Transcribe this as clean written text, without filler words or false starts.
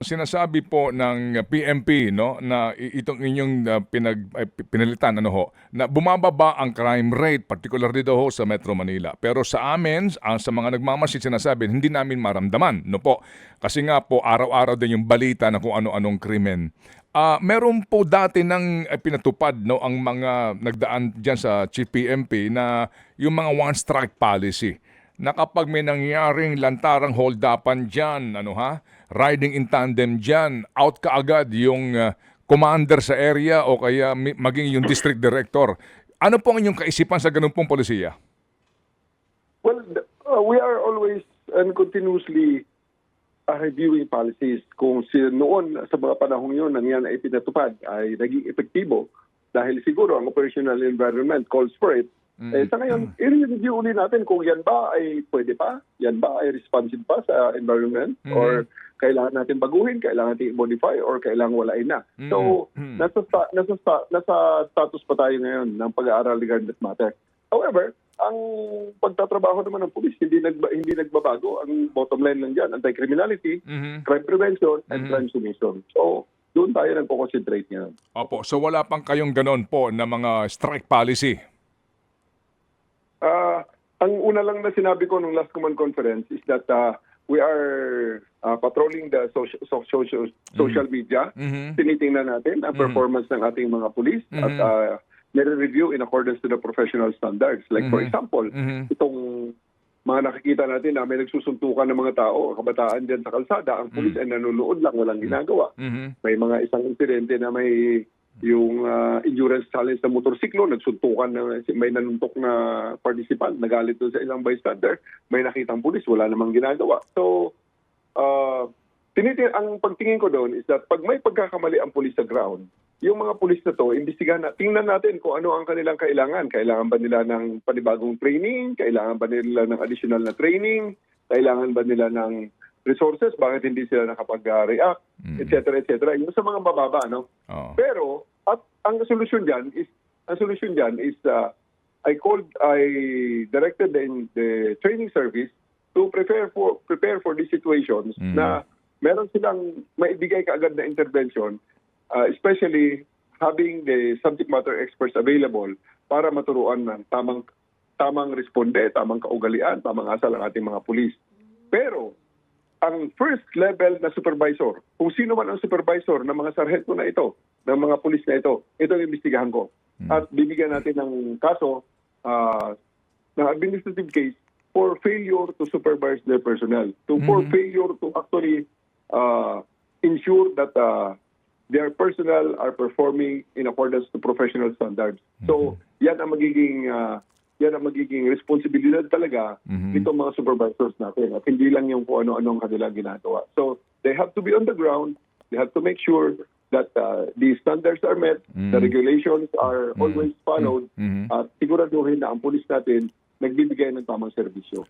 Sinasabi po ng PNP, no, na itong inyong pinalitan, ano ho, na bumababa ang crime rate, particularly daw ho sa Metro Manila. Pero sa amin, sa mga nagmamasid, sinasabi hindi namin maramdaman, no po. Kasi nga po araw-araw din yung balita na kung ano-anong krimen. Meron po dati nang pinatupad, no, ang mga nagdaan diyan sa Chief PNP na yung mga one strike policy, na kapag may nangyaring lantarang hold-upan dyan, riding in tandem dyan, out kaagad yung commander sa area o kaya maging yung district director. Ano po ang inyong kaisipan sa ganun pong polisiya? Well, we are always and continuously reviewing policies. Kung noon sa mga panahong yun nang yan ay pinatupad ay naging epektibo dahil siguro ang operational environment calls for it. Sa ngayon, i-review ulit natin kung yan ba ay pwede pa, yan ba ay responsive pa sa environment, or kailangan natin baguhin, kailangan natin i-modify, or kailangan walain na. So, nasa status pa tayo ngayon ng pag-aaral regarding that matter. However, ang pagtatrabaho naman ng pulis, hindi nagbabago. Ang bottom line lang dyan, anti-criminality, crime prevention, and crime submission. So, doon tayo nagpo-concentrate ngayon. Opo, so wala pang kayong ganon po na mga strike policy? Ang una lang na sinabi ko nung last command conference is that we are patrolling the social media. Tinitingnan natin ang performance ng ating mga pulis at nire-review in accordance to the professional standards. Like for example, itong mga nakikita natin na may nagsusuntukan ng mga tao, kabataan dyan sa kalsada, ang pulis ay nanonood lang, walang ginagawa. May mga isang insidente na may yung endurance challenge ng motorsiklo, nagsuntukan na may nanuntok na participant, nagalit doon sa ilang bystander, may nakitang pulis, wala namang ginagawa. So, ang pagtingin ko doon is that pag may pagkakamali ang pulis sa ground, yung mga pulis na to, imbestigahan tingnan natin kung ano ang kanilang kailangan. Kailangan ba nila ng panibagong training? Kailangan ba nila ng additional na training? Kailangan ba nila ng resources? Bakit hindi sila nakapag-react? Etc. etc. Yung sa mga bababa, no? Pero, at ang solusyon dyan is I directed the training service to prepare for these situations na meron silang maibigay kaagad na intervention, especially having the subject matter experts available para maturuan ng tamang responde, tamang kaugalian, tamang asal ang ating mga pulis. Pero ang first level na supervisor, kung sino man ang supervisor ng mga sarhento na ito, ng mga pulis na ito ang imbestigahan ko. At bibigyan natin ng kaso, ng administrative case for failure to supervise their personnel, for failure to actually ensure that their personnel are performing in accordance to professional standards. So, yan ang magiging responsibilidad talaga nitong mga supervisors natin. At hindi lang yung kung ano-anong kanilang ginagawa. So, they have to be on the ground. They have to make sure that the standards are met, the regulations are always followed, at siguraduhin na ang pulis natin nagbibigay ng tamang serbisyo.